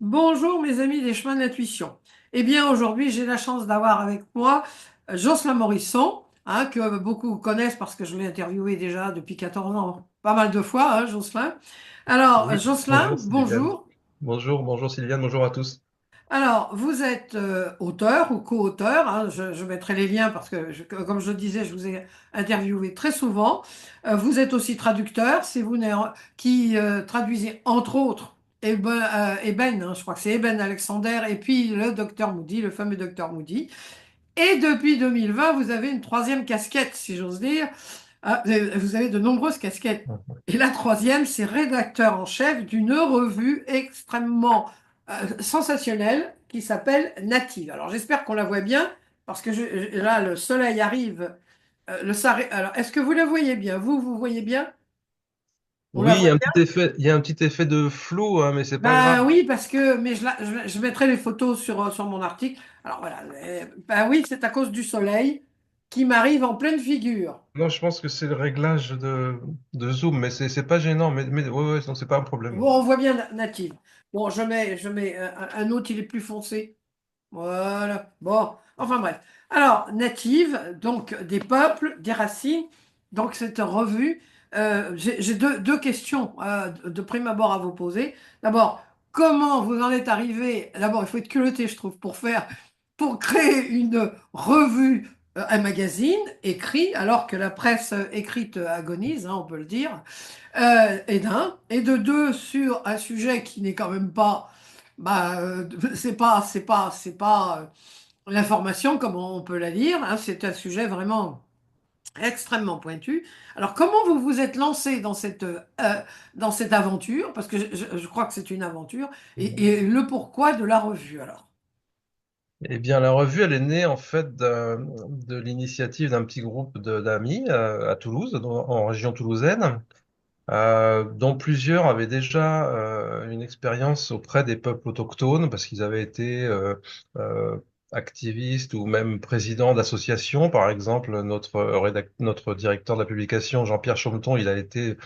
Bonjour mes amis des chemins de l'intuition. Eh bien aujourd'hui j'ai la chance d'avoir avec moi Jocelyn Morisson, que beaucoup connaissent parce que je l'ai interviewé déjà depuis 14 ans, pas mal de fois, Jocelyn. Alors Oui, Jocelyn, bonjour Sylviane. bonjour. Bonjour Sylviane, bonjour à tous. Alors vous êtes auteur ou co-auteur, je mettrai les liens parce que comme je le disais, je vous ai interviewé très souvent. Vous êtes aussi traducteur, c'est vous qui traduisez entre autres je crois que c'est Eben Alexander, et puis le docteur Moody, le fameux docteur Moody. Et depuis 2020, vous avez une troisième casquette, si j'ose dire. Vous avez de nombreuses casquettes. Et la troisième, c'est rédacteur en chef d'une revue extrêmement sensationnelle qui s'appelle Native. Alors j'espère qu'on la voit bien, parce que là, le soleil arrive. Alors, est-ce que vous la voyez bien? Vous voyez bien? On la Oui, voit. il y a un petit effet de flou, hein, mais c'est pas grave. Ben oui, parce que mais je mettrai les photos sur mon article. Alors voilà, ben oui, c'est à cause du soleil qui m'arrive en pleine figure. Non, je pense que c'est le réglage de zoom, mais c'est pas gênant. Mais ouais, non, c'est pas un problème. Bon, on voit bien Native. Bon, je mets un autre, il est plus foncé. Voilà. Bon, enfin bref. Alors, Native, donc des peuples, des racines. Donc, cette revue, j'ai deux questions de prime abord à vous poser. D'abord, comment vous en êtes arrivé? D'abord, il faut être culotté, je trouve, pour créer une revue, un magazine écrit, alors que la presse écrite agonise, on peut le dire. Et d'un, et de deux, sur un sujet qui n'est quand même pas, c'est pas l'information comme on peut la lire, c'est un sujet vraiment extrêmement pointu. Alors, comment vous vous êtes lancé dans cette aventure? Parce que je crois que c'est une aventure, et le pourquoi de la revue, alors. Eh bien, la revue, elle est née en fait de l'initiative d'un petit groupe d'amis à Toulouse, en région toulousaine, dont plusieurs avaient déjà une expérience auprès des peuples autochtones parce qu'ils avaient été euh, activistes ou même présidents d'associations. Par exemple, notre directeur de la publication, Jean-Pierre Chaumeton, il a été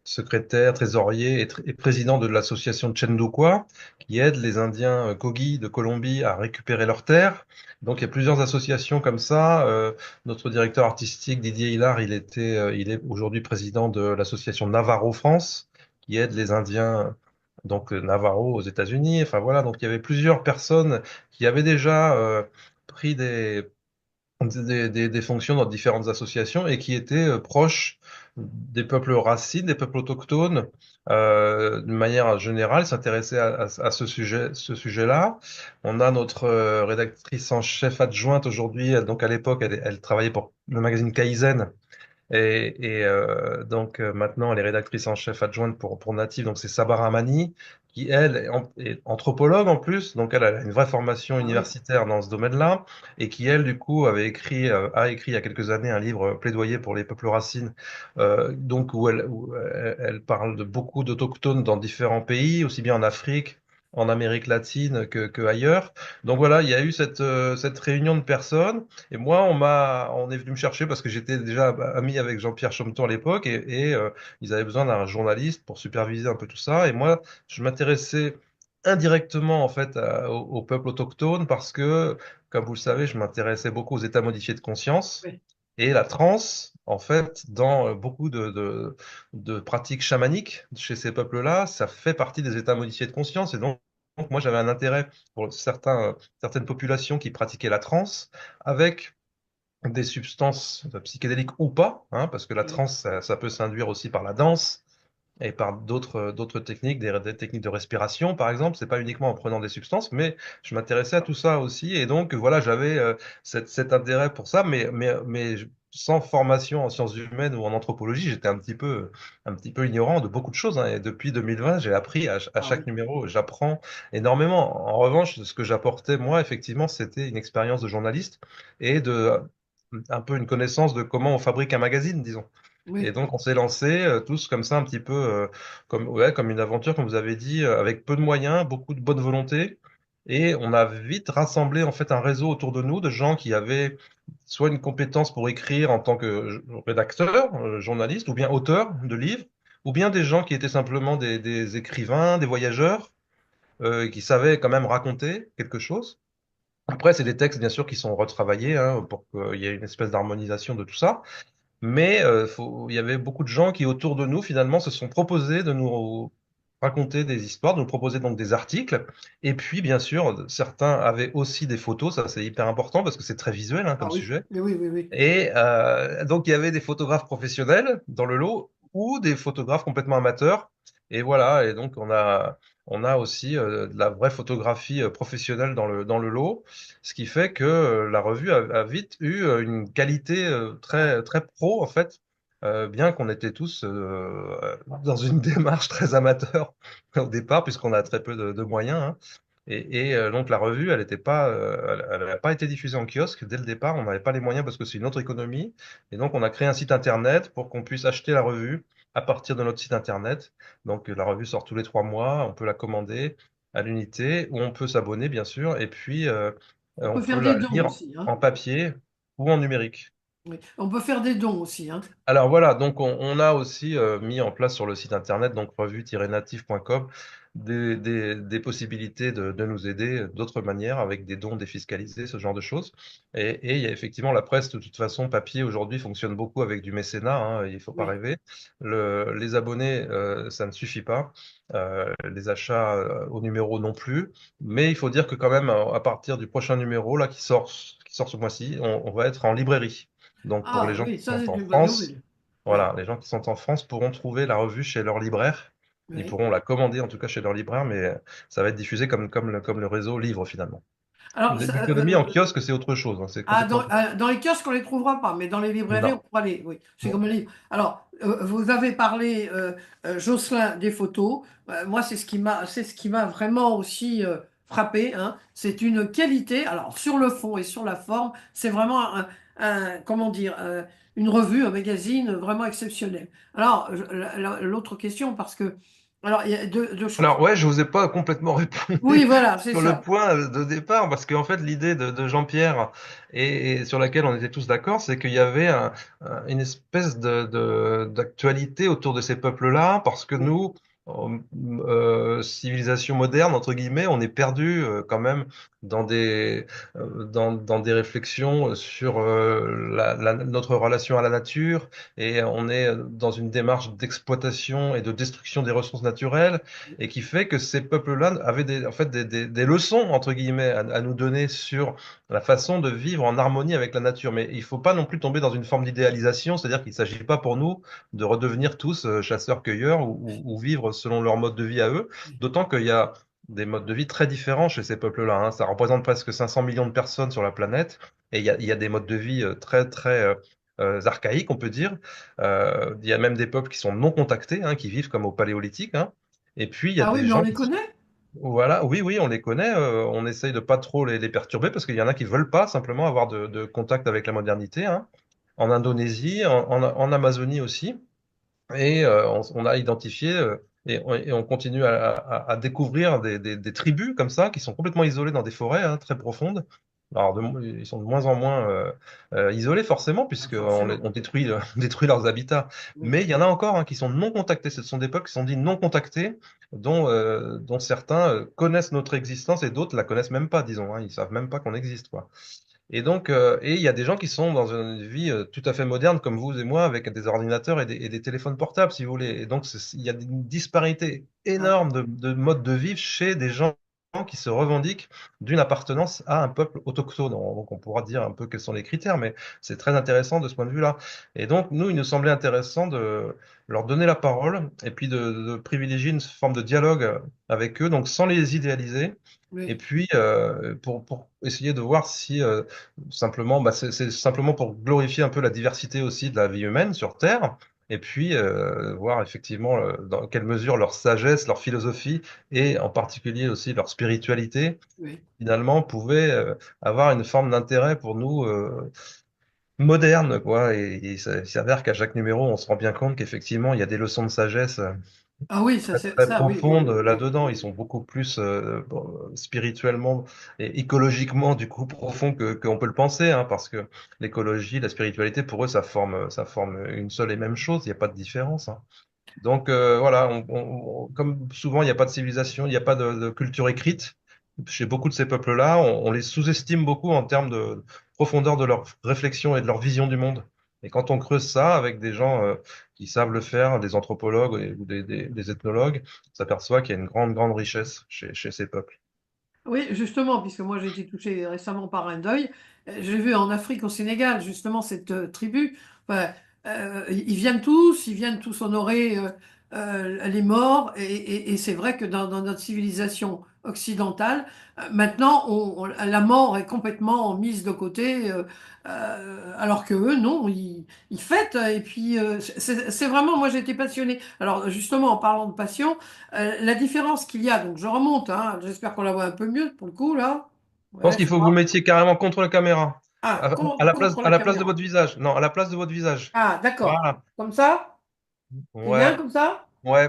secrétaire, trésorier et président de l'association Chendukwa, qui aide les Indiens Kogi de Colombie à récupérer leurs terres. Donc il y a plusieurs associations comme ça. Notre directeur artistique, Didier Hillard, il est aujourd'hui président de l'association Navarro France, qui aide les Indiens donc Navarro aux États-Unis. Enfin voilà, donc il y avait plusieurs personnes qui avaient déjà pris des fonctions dans différentes associations et qui étaient proches des peuples racines, des peuples autochtones, d'une manière générale, s'intéressaient à ce sujet-là. On a notre rédactrice en chef adjointe aujourd'hui, donc à l'époque, elle travaillait pour le magazine Kaizen, donc maintenant, elle est rédactrice en chef adjointe pour Native, donc c'est Sabah Rahmani, qui elle est anthropologue en plus, donc elle a une vraie formation Ah oui. universitaire dans ce domaine-là, et qui elle du coup a écrit il y a quelques années un livre plaidoyer pour les peuples racines, donc où elle parle de beaucoup d'autochtones dans différents pays, aussi bien en Afrique, en Amérique latine que ailleurs. Donc voilà, il y a eu cette réunion de personnes. Et moi, on est venu me chercher parce que j'étais déjà ami avec Jean-Pierre Chaumeton à l'époque et ils avaient besoin d'un journaliste pour superviser un peu tout ça. Et moi, je m'intéressais indirectement en fait au peuple autochtone parce que, comme vous le savez, je m'intéressais beaucoup aux états modifiés de conscience Oui. et la transe. En fait, dans beaucoup de pratiques chamaniques chez ces peuples-là, ça fait partie des états modifiés de conscience. Et donc moi, j'avais un intérêt pour certaines populations qui pratiquaient la transe avec des substances psychédéliques ou pas, hein, parce que la Oui. transe, ça peut s'induire aussi par la danse et par d'autres techniques, des techniques de respiration, par exemple. C'est pas uniquement en prenant des substances, mais je m'intéressais à tout ça aussi. Et donc, voilà, j'avais cet intérêt pour ça, mais sans formation en sciences humaines ou en anthropologie, j'étais un petit peu ignorant de beaucoup de choses, hein. Et depuis 2020, j'ai appris à Ah oui. chaque numéro, j'apprends énormément. En revanche, ce que j'apportais, moi, effectivement, c'était une expérience de journaliste et un peu une connaissance de comment on fabrique un magazine, disons. Et Oui. donc, on s'est lancé tous comme ça, un petit peu comme une aventure, comme vous avez dit, avec peu de moyens, beaucoup de bonne volonté. Et on a vite rassemblé en fait un réseau autour de nous de gens qui avaient soit une compétence pour écrire en tant que rédacteur, journaliste, ou bien auteur de livres, ou bien des gens qui étaient simplement des écrivains, des voyageurs, qui savait quand même raconter quelque chose. Après, c'est des textes, bien sûr, qui sont retravaillés hein, pour qu'il y ait une espèce d'harmonisation de tout ça. Mais il y avait beaucoup de gens qui, autour de nous, finalement, se sont proposés de nous raconter des histoires, de nous proposer donc des articles. Et puis, bien sûr, certains avaient aussi des photos. Ça, c'est hyper important parce que c'est très visuel hein, Ah comme oui, sujet. mais oui, oui, oui. Et donc, il y avait des photographes professionnels dans le lot ou des photographes complètement amateurs. Et voilà, et donc on a aussi de la vraie photographie professionnelle dans le lot, ce qui fait que la revue a vite eu une qualité Ouais. très pro, en fait, bien qu'on était tous dans une démarche très amateur au départ, puisqu'on a très peu de moyens. Hein. Donc la revue, elle n'a pas été diffusée en kiosque dès le départ. On n'avait pas les moyens parce que c'est une autre économie. Et donc on a créé un site internet pour qu'on puisse acheter la revue à partir de notre site internet. Donc la revue sort tous les 3 mois. On peut la commander à l'unité ou on peut s'abonner bien sûr. Et puis On on peut peut faire la des dons lire aussi, hein. en papier ou en numérique. Oui. On peut faire des dons aussi, hein. Alors voilà, donc on a aussi mis en place sur le site internet, donc revue-native.com, des possibilités de nous aider d'autres manières, avec des dons défiscalisés, ce genre de choses. Et il y a effectivement la presse, de toute façon, papier aujourd'hui fonctionne beaucoup avec du mécénat, hein, il ne faut pas Oui. rêver. Les abonnés, ça ne suffit pas. Les achats au numéro non plus. Mais il faut dire que quand même, à partir du prochain numéro, là, qui sort ce mois-ci, on va être en librairie. Donc pour les Ah gens oui, qui ça sont c'est en une bonne France, nouvelle. Oui, voilà, les gens qui sont en France pourront trouver la revue chez leur libraire. Ils oui. pourront la commander en tout cas chez leur libraire, mais ça va être diffusé comme le réseau livre finalement. Alors, L'économie en kiosque, c'est autre chose, hein, c'est complètement différent. dans les kiosques, on ne les trouvera pas, mais dans les librairies, on Non. pourra les. Oui, c'est Non. comme les livres. Alors, vous avez parlé, Jocelyn, des photos. Moi, c'est ce qui m'a vraiment aussi frappé, hein. C'est une qualité. Alors, sur le fond et sur la forme, c'est vraiment comment dire, une revue, un magazine vraiment exceptionnel. Alors, l'autre question, parce que, alors, il y a deux choses. Alors ouais, je vous ai pas complètement répondu Oui, voilà, c'est sur le ça. point de départ, parce qu'en fait l'idée de Jean-Pierre et sur laquelle on était tous d'accord, c'est qu'il y avait une espèce d'actualité autour de ces peuples-là, parce que Oui, nous, civilisation moderne entre guillemets, on est perdu quand même dans des réflexions sur notre relation à la nature, et on est dans une démarche d'exploitation et de destruction des ressources naturelles et qui fait que ces peuples-là avaient en fait des leçons, entre guillemets, à nous donner sur la façon de vivre en harmonie avec la nature. Mais il ne faut pas non plus tomber dans une forme d'idéalisation, c'est-à-dire qu'il ne s'agit pas pour nous de redevenir tous chasseurs-cueilleurs ou vivre selon leur mode de vie à eux, d'autant qu'il y a des modes de vie très différents chez ces peuples-là. Hein. Ça représente presque 500 millions de personnes sur la planète, et il y a des modes de vie archaïques, on peut dire. Il y a même des peuples qui sont non contactés, hein, qui vivent comme au Paléolithique. Hein. Et puis, il y a ah oui, des mais on gens les qui... connaît. Voilà, oui, oui, on les connaît. On essaye de pas trop les perturber parce qu'il y en a qui veulent pas simplement avoir de contact avec la modernité. Hein. En Indonésie, en Amazonie aussi. Et on a identifié et on continue à découvrir des tribus comme ça qui sont complètement isolées dans des forêts hein, très profondes. Alors, ils sont de moins en moins isolés forcément Ah, puisqu'forcément. on détruit, on détruit leurs habitats. Oui. Mais il y en a encore hein, qui sont non contactés. Ce sont des peuples qui sont dits non contactés, dont certains connaissent notre existence et d'autres la connaissent même pas, disons. Hein. Ils savent même pas qu'on existe, quoi. Et donc, il y a des gens qui sont dans une vie tout à fait moderne, comme vous et moi, avec des ordinateurs et des téléphones portables, si vous voulez. Et donc, il y a une disparité Ah oui. énorme de modes de vivre chez des gens qui se revendiquent d'une appartenance à un peuple autochtone. Donc, on pourra dire un peu quels sont les critères, mais c'est très intéressant de ce point de vue-là. Et donc, nous, il nous semblait intéressant de leur donner la parole et puis de privilégier une forme de dialogue avec eux, donc sans les idéaliser. Et Oui. puis, pour essayer de voir si simplement, c'est simplement pour glorifier un peu la diversité aussi de la vie humaine sur Terre, et puis voir effectivement dans quelle mesure leur sagesse, leur philosophie, et en particulier aussi leur spiritualité, Oui. finalement, pouvaient avoir une forme d'intérêt pour nous moderne, quoi. Il s'avère qu'à chaque numéro, on se rend bien compte qu'effectivement, il y a des leçons de sagesse Ah oui, très, très ça, oui, oui, profondes oui, oui, là-dedans. Ils oui. sont beaucoup plus spirituellement et écologiquement du coup profonds qu'on peut le penser, hein, parce que l'écologie, la spiritualité, pour eux, ça forme une seule et même chose. Il n'y a pas de différence. Hein. Donc voilà, comme souvent il n'y a pas de civilisation, il n'y a pas de culture écrite chez beaucoup de ces peuples-là, on les sous-estime beaucoup en termes de profondeur de leur réflexion et de leur vision du monde. Et quand on creuse ça avec des gens qui savent le faire, des anthropologues ou des ethnologues, on s'aperçoit qu'il y a une grande, grande richesse chez ces peuples. Oui, justement, puisque moi j'ai été touchée récemment par un deuil, j'ai vu en Afrique, au Sénégal, justement, cette tribu. Enfin, ils viennent tous honorer les morts, et c'est vrai que dans notre civilisation occidentale, maintenant, la mort est complètement mise de côté, alors que eux, non, ils fêtent, et puis c'est vraiment, moi j'ai été passionnée. Alors justement, en parlant de passion, la différence qu'il y a, donc je remonte, hein, j'espère qu'on la voit un peu mieux pour le coup là. Je pense Ouais, qu'il ça faut que vous va. mettiez carrément contre la caméra, Ah, contre à la la place de caméra. votre visage. Non, à la place de votre visage. Ah, d'accord. Voilà. Comme ça? C'est bien Ouais, comme ça? ouais.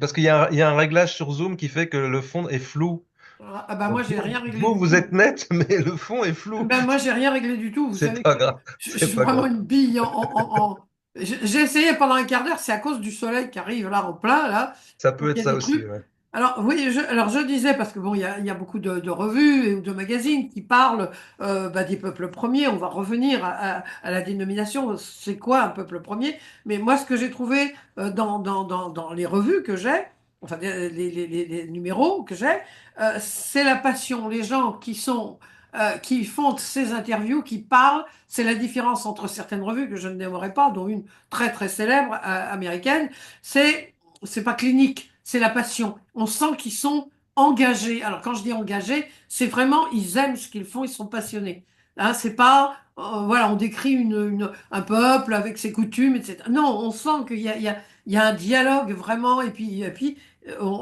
Parce il y a un réglage sur Zoom qui fait que le fond est flou. Ah, bah moi Donc j'ai rien réglé vous, du vous êtes tout. net, mais le fond est flou. Ben moi j'ai rien réglé du tout. Vous C'est savez pas que grave. je C'est suis pas vraiment grave. une bille J'ai essayé pendant un quart d'heure, c'est à cause du soleil qui arrive là en plein là. Ça Donc peut être il y a ça des aussi, trucs. ouais. Alors oui, alors je disais, parce que bon, il y a beaucoup de revues et de magazines qui parlent bah, des peuples premiers. On va revenir à la dénomination, c'est quoi un peuple premier? Mais moi, ce que j'ai trouvé dans les revues que j'ai, enfin les numéros que j'ai, c'est la passion. Les gens qui font ces interviews, qui parlent, c'est la différence entre certaines revues que je ne nommerai pas, dont une très très célèbre américaine. C'est c'est pas clinique, c'est la passion. On sent qu'ils sont engagés. Alors quand je dis engagés, c'est vraiment ils aiment ce qu'ils font, ils sont passionnés. Hein, c'est pas voilà, on décrit un peuple avec ses coutumes, etc. Non, on sent qu'il y a un dialogue vraiment, et puis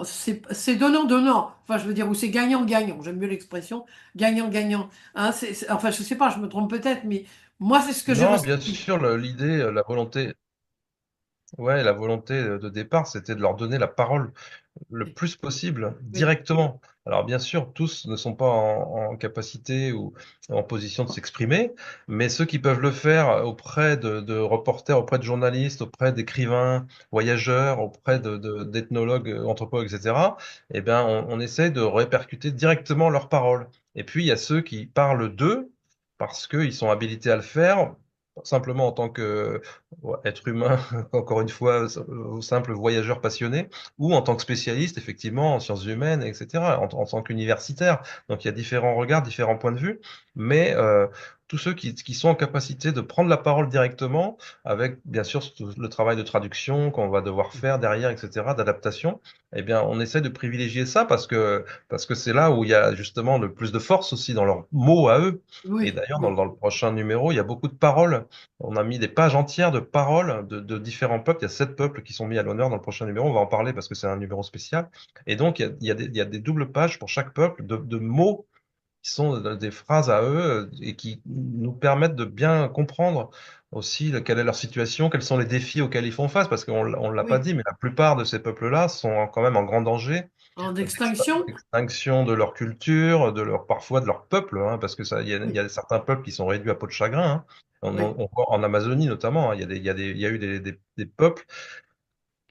c'est donnant-donnant. Enfin, je veux dire, ou c'est gagnant-gagnant. J'aime mieux l'expression gagnant-gagnant. Hein, enfin, je sais pas, je me trompe peut-être, mais moi, c'est ce que j'ai Non, bien ressenti. sûr, l'idée, la volonté, ouais, la volonté de départ, c'était de leur donner la parole le plus possible Oui, directement. Alors bien sûr, tous ne sont pas en capacité ou en position de s'exprimer, mais ceux qui peuvent le faire auprès de reporters, auprès de journalistes, auprès d'écrivains, voyageurs, auprès d'ethnologues, anthropologues, etc., eh bien, on essaie de répercuter directement leurs paroles. Et puis, il y a ceux qui parlent d'eux parce qu'ils sont habilités à le faire, simplement en tant que être humain, encore une fois, simple voyageur passionné, ou en tant que spécialiste, effectivement, en sciences humaines, etc., en tant qu'universitaire. Donc il y a différents regards, différents points de vue, mais tous ceux qui sont en capacité de prendre la parole directement, avec bien sûr tout le travail de traduction qu'on va devoir faire derrière, etc., d'adaptation, eh bien on essaie de privilégier ça parce que c'est là où il y a justement le plus de force aussi dans leurs mots à eux. Et oui, d'ailleurs, oui, dans le prochain numéro, il y a beaucoup de paroles. On a mis des pages entières de paroles de différents peuples. Il y a 7 peuples qui sont mis à l'honneur dans le prochain numéro. On va en parler parce que c'est un numéro spécial. Et donc, il y a des doubles pages pour chaque peuple de mots qui sont des phrases à eux et qui nous permettent de bien comprendre aussi quelle est leur situation, quels sont les défis auxquels ils font face. Parce qu'on ne l'a pas oui. dit, mais la plupart de ces peuples-là sont quand même en grand danger En extinction? d'extinction de leur culture, parfois de leur peuple, hein, parce que il y Oui, a certains peuples qui sont réduits à peau de chagrin, hein. oui, On voit en Amazonie notamment, hein, il y a eu des peuples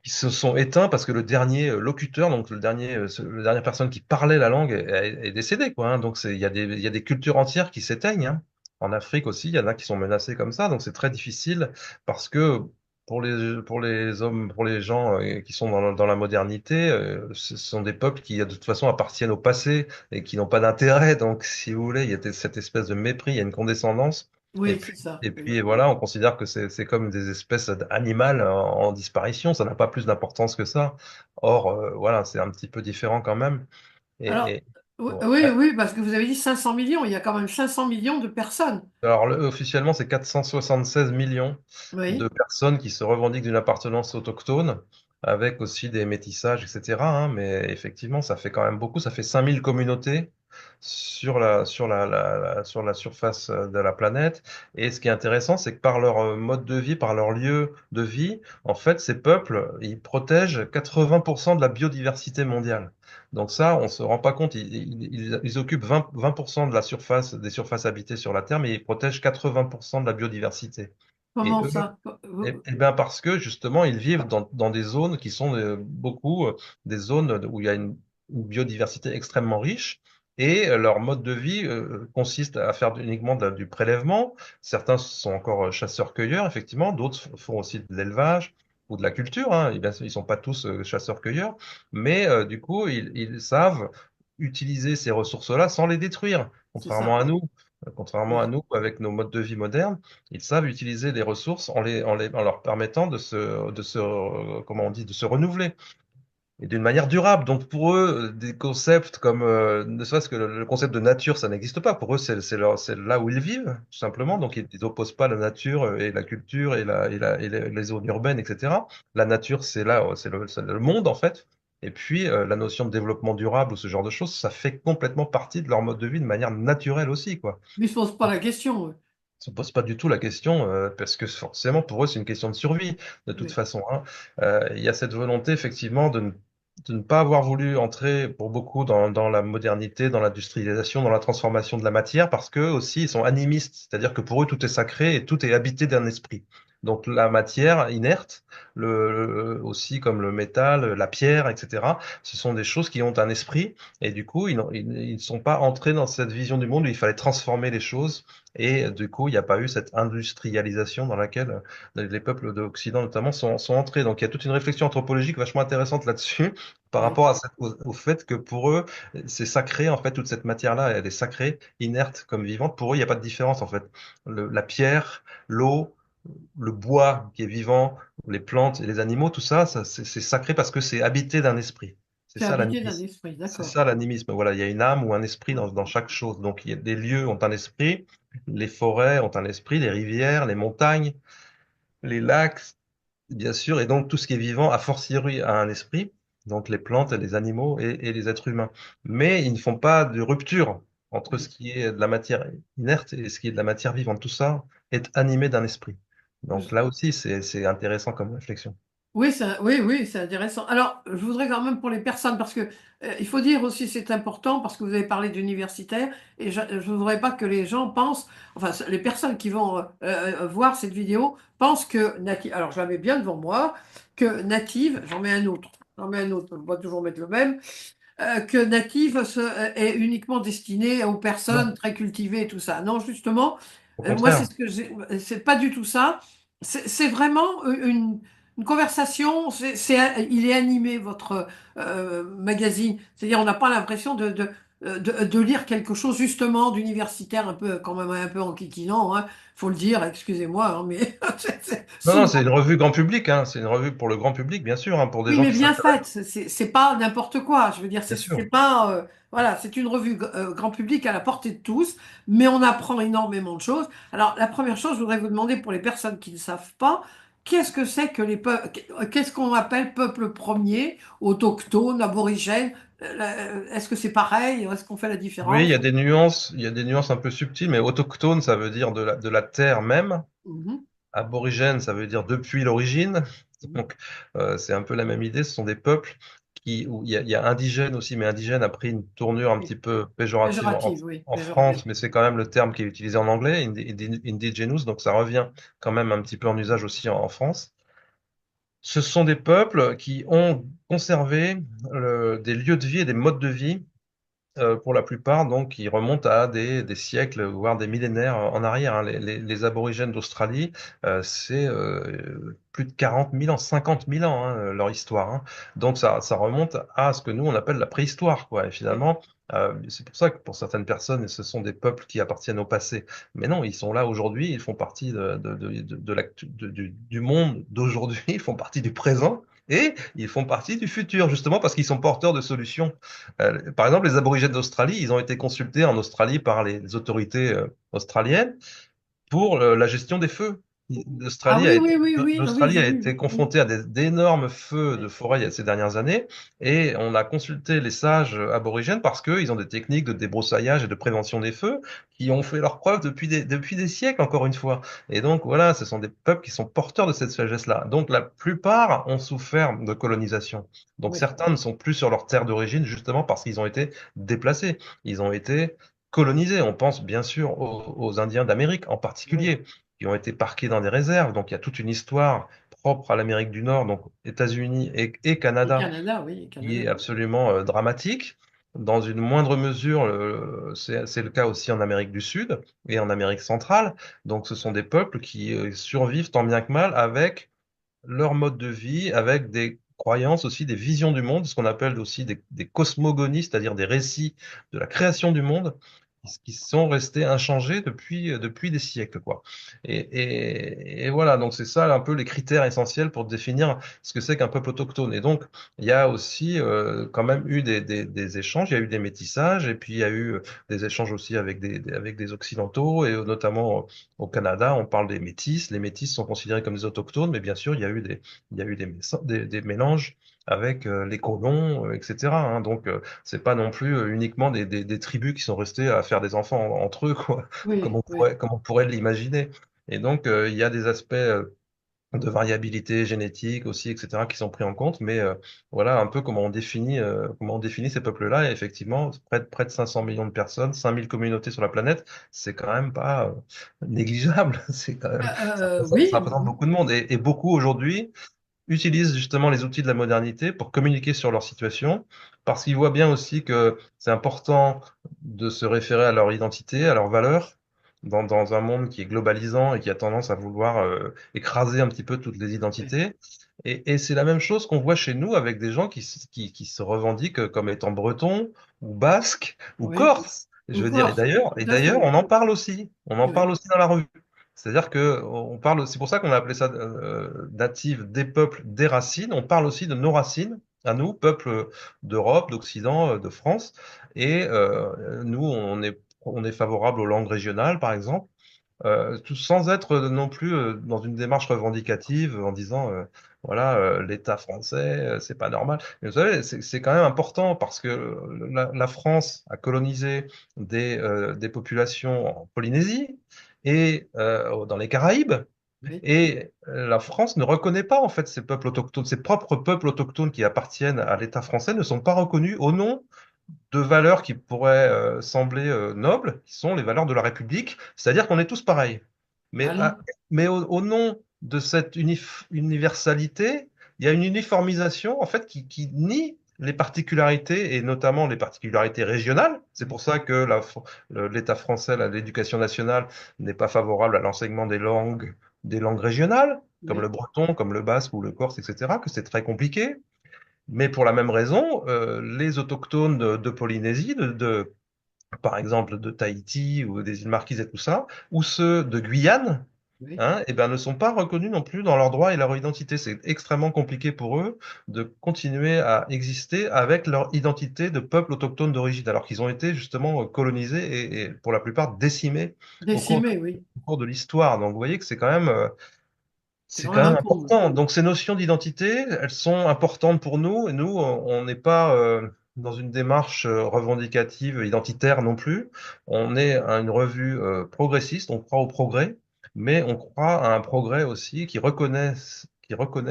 qui se sont éteints parce que le dernier locuteur, donc la dernière personne qui parlait la langue est décédé, quoi, hein. Donc il y a des cultures entières qui s'éteignent, hein. En Afrique aussi, il y en a qui sont menacés comme ça, donc c'est très difficile parce que pour les hommes, pour les gens qui sont dans la modernité, ce sont des peuples qui de toute façon appartiennent au passé et qui n'ont pas d'intérêt. Donc, si vous voulez, il y a cette espèce de mépris, il y a une condescendance. Et oui, puis, c'est ça. et Oui. puis voilà, on considère que c'est comme des espèces animales en disparition, ça n'a pas plus d'importance que ça. Or, voilà, c'est un petit peu différent quand même. Alors, Et oui, bon, oui, oui, parce que vous avez dit 500 millions, il y a quand même 500 millions de personnes. alors officiellement, c'est 476 millions de Oui, personnes qui se revendiquent d'une appartenance autochtone, avec aussi des métissages, etc., hein, mais effectivement, ça fait quand même beaucoup. Ça fait 5000 communautés sur la surface de la planète. Et ce qui est intéressant, c'est que par leur mode de vie, par leur lieu de vie, en fait, ces peuples, ils protègent 80% de la biodiversité mondiale. Donc ça, on se rend pas compte. Ils occupent 20% de la surface, des surfaces habitées sur la Terre, mais ils protègent 80% de la biodiversité. Et Comment eux, ça? eh bien parce que justement, ils vivent dans des zones qui sont beaucoup des zones où il y a une biodiversité extrêmement riche. Et leur mode de vie consiste à faire uniquement du prélèvement. Certains sont encore chasseurs-cueilleurs, effectivement. D'autres font aussi de l'élevage ou de la culture, hein. Et bien sûr, ils sont pas tous chasseurs-cueilleurs. Mais du coup, ils savent utiliser ces ressources-là sans les détruire, C'est contrairement ça. à nous. Contrairement à Oui. nous, avec nos modes de vie modernes, ils savent utiliser les ressources en leur permettant comment on dit, de se renouveler et d'une manière durable. Donc pour eux, des concepts comme, ne serait-ce que le concept de nature, ça n'existe pas. Pour eux, c'est là où ils vivent, tout simplement. Donc ils opposent pas la nature et la culture et les zones urbaines, etc. La nature, c'est là, c'est le monde en fait. Et puis la notion de développement durable ou ce genre de choses, ça fait complètement partie de leur mode de vie de manière naturelle aussi, quoi. Mais ils se posent pas la question. Eux. Se pose pas du tout la question, parce que forcément, pour eux, c'est une question de survie, de toute Oui. façon, hein. Il y a cette volonté, effectivement, de ne pas avoir voulu entrer, pour beaucoup, dans la modernité, dans l'industrialisation, dans la transformation de la matière, parce qu'eux aussi, ils sont animistes, c'est-à-dire que pour eux, tout est sacré et tout est habité d'un esprit. Donc la matière inerte, aussi comme le métal, la pierre, etc., ce sont des choses qui ont un esprit, et du coup, ils ne sont pas entrés dans cette vision du monde où il fallait transformer les choses et du coup, il n'y a pas eu cette industrialisation dans laquelle les peuples d'Occident notamment sont entrés. Donc il y a toute une réflexion anthropologique vachement intéressante là-dessus par Oui. rapport au fait que pour eux, c'est sacré, en fait, toute cette matière-là, elle est sacrée, inerte comme vivante. Pour eux, il n'y a pas de différence, en fait. La pierre, l'eau, le bois qui est vivant, les plantes et les animaux, tout ça, c'est sacré parce que c'est habité d'un esprit. C'est C'est ça habité d'un l'animisme. esprit, C'est d'accord. ça l'animisme. Voilà, il y a une âme ou un esprit Oui. dans chaque chose. Donc, des lieux ont un esprit, les forêts ont un esprit, les rivières, les montagnes, les lacs, bien sûr, et donc tout ce qui est vivant, a fortiori, a un esprit, donc les plantes, les animaux et les êtres humains. Mais ils ne font pas de rupture entre ce Oui. qui est de la matière inerte et ce qui est de la matière vivante. Tout ça est animé d'un esprit. Donc là aussi, c'est intéressant comme réflexion. Oui, oui, oui, c'est intéressant. Alors, je voudrais quand même pour les personnes, parce que il faut dire aussi, c'est important, parce que vous avez parlé d'universitaires, et je ne voudrais pas que les gens pensent, enfin, les personnes qui vont voir cette vidéo pensent que Native, alors je la mets bien devant moi, que Native, j'en mets un autre, on va toujours mettre le même, que Native est uniquement destiné aux personnes Non, très cultivées et tout ça. Non, justement, au moi, c'est contraire. ce que c'est pas du tout ça. C'est vraiment une conversation. Il est animé, votre magazine. C'est-à-dire, on n'a pas l'impression de lire quelque chose justement d'universitaire, un peu, quand même un peu enquiquinant, hein, faut le dire, excusez-moi, hein, mais Non, non, c'est souvent. une revue grand public, hein. C'est une revue pour le grand public, bien sûr, hein, pour des Oui, gens mais qui bien s'intéressent, faite. C'est pas n'importe quoi. Je veux dire, bien c'est sûr. pas voilà, c'est une revue grand public à la portée de tous, mais on apprend énormément de choses. Alors, la première chose, je voudrais vous demander pour les personnes qui ne savent pas, qu'est-ce que c'est que les peuples, qu'est-ce qu'on appelle peuple premier, autochtone, aborigène? Est-ce que c'est pareil? Est-ce qu'on fait la Oui, différence? il y a des nuances un peu subtiles, mais autochtone, ça veut dire de la terre même. Mhm. Aborigène, ça veut dire depuis l'origine. Mhm. Donc, c'est un peu la même idée. Ce sont des peuples où il y a indigène aussi, mais indigène a pris une tournure un Oui. petit peu péjorative Péjorative, oui, en péjorative. France, mais c'est quand même le terme qui est utilisé en anglais, indigenous, donc ça revient quand même un petit peu en usage aussi en France. Ce sont des peuples qui ont conservé des lieux de vie et des modes de vie pour la plupart, donc, qui remontent à des siècles, voire des millénaires en arrière, hein. Les aborigènes d'Australie, c'est plus de 40 000 ans, 50 000 ans, hein, leur histoire, hein. Donc ça remonte à ce que nous, on appelle la préhistoire, quoi. Et Oui, finalement, c'est pour ça que pour certaines personnes, ce sont des peuples qui appartiennent au passé. Mais non, ils sont là aujourd'hui, ils font partie du monde d'aujourd'hui, ils font partie du présent. Et ils font partie du futur, justement parce qu'ils sont porteurs de solutions. Par exemple, les aborigènes d'Australie, ils ont été consultés en Australie par les autorités australiennes pour la gestion des feux. ah oui, oui, oui, oui, oui, L'Australie j'ai a vu. été Oui, confrontée à d'énormes feux de oui, forêt il y a ces dernières années et on a consulté les sages aborigènes parce qu'ils ont des techniques de débroussaillage et de prévention des feux qui ont fait leurs preuves depuis des siècles, encore une fois. Et donc voilà, ce sont des peuples qui sont porteurs de cette sagesse-là. Donc la plupart ont souffert de colonisation. Donc oui, certains ne sont plus sur leur terre d'origine justement parce qu'ils ont été déplacés. Ils ont été colonisés. On pense bien sûr aux Indiens d'Amérique en oui, particulier qui ont été parqués dans des réserves. Donc il y a toute une histoire propre à l'Amérique du Nord, donc États-Unis et Et Canada, Canada, oui, et qui Canada. est absolument dramatique. Dans une moindre mesure, c'est le cas aussi en Amérique du Sud et en Amérique centrale. Donc ce sont des peuples qui survivent tant bien que mal avec leur mode de vie, avec des croyances aussi, des visions du monde, ce qu'on appelle aussi des cosmogonies, c'est-à-dire des récits de la création du monde, qui sont restés inchangés depuis des siècles, quoi. Et voilà, donc c'est ça un peu les critères essentiels pour définir ce que c'est qu'un peuple autochtone. Et donc, il y a aussi quand même eu des échanges, il y a eu des métissages, et puis il y a eu des échanges aussi avec avec des Occidentaux, et notamment au Canada, on parle des métis. Les métis sont considérés comme des autochtones, mais bien sûr, il y a eu des mélanges avec les colons, etc., hein. Donc, c'est pas non plus uniquement des tribus qui sont restées à faire des enfants entre eux, quoi, Oui, oui. comme on pourrait l'imaginer. Et donc, il y a des aspects de variabilité génétique aussi, etc., qui sont pris en compte. Mais voilà un peu comment on définit ces peuples-là. Et effectivement, près de 500 millions de personnes, 5000 communautés sur la planète, c'est quand même pas négligeable. C'est quand même, ça Oui, représente beaucoup de monde. Et beaucoup aujourd'hui utilisent justement les outils de la modernité pour communiquer sur leur situation, parce qu'ils voient bien aussi que c'est important de se référer à leur identité, à leurs valeurs, dans un monde qui est globalisant et qui a tendance à vouloir écraser un petit peu toutes les oui, identités. Et c'est la même chose qu'on voit chez nous avec des gens qui se revendiquent comme étant bretons, ou basques, ou oui. corses. Je Ou veux dire, Corse, tout à fait, et d'ailleurs, on oui. en parle aussi. On en parle Oui, aussi dans la revue. C'est-à-dire que on parle, c'est pour ça qu'on a appelé ça native des peuples, des racines. On parle aussi de nos racines, à nous, peuples d'Europe, d'Occident, de France. Et nous, on est favorable aux langues régionales, par exemple, tout sans être non plus dans une démarche revendicative en disant, voilà, l'État français, c'est pas normal. Mais vous savez, c'est quand même important parce que la France a colonisé des populations en Polynésie et dans les Caraïbes. oui. Et la France ne reconnaît pas en fait ces peuples autochtones, ses propres peuples autochtones qui appartiennent à l'État français ne sont pas reconnus au nom de valeurs qui pourraient sembler nobles, qui sont les valeurs de la République, c'est-à-dire qu'on est tous pareils. Mais, Ah non, mais au nom de cette universalité, il y a une uniformisation en fait qui nie les particularités et notamment les particularités régionales. C'est pour ça que l'État français, l'éducation nationale, n'est pas favorable à l'enseignement des langues régionales, comme le oui. breton, comme le basque ou le corse, etc., que c'est très compliqué. Mais pour la même raison, les autochtones de Polynésie, par exemple de Tahiti ou des îles Marquises et tout ça, ou ceux de Guyane, Oui. hein, eh ben, ne sont pas reconnus non plus dans leurs droits et leur identité. C'est extrêmement compliqué pour eux de continuer à exister avec leur identité de peuple autochtone d'origine, alors qu'ils ont été justement colonisés et pour la plupart décimés Décimé, oui. au cours de l'histoire. Donc vous voyez que C'est c'est quand quand même même un comble. important. Donc ces notions d'identité, elles sont importantes pour nous et nous, on n'est pas dans une démarche revendicative, identitaire non plus. On est une revue progressiste, on croit au progrès, mais on croit à un progrès aussi qui reconnaît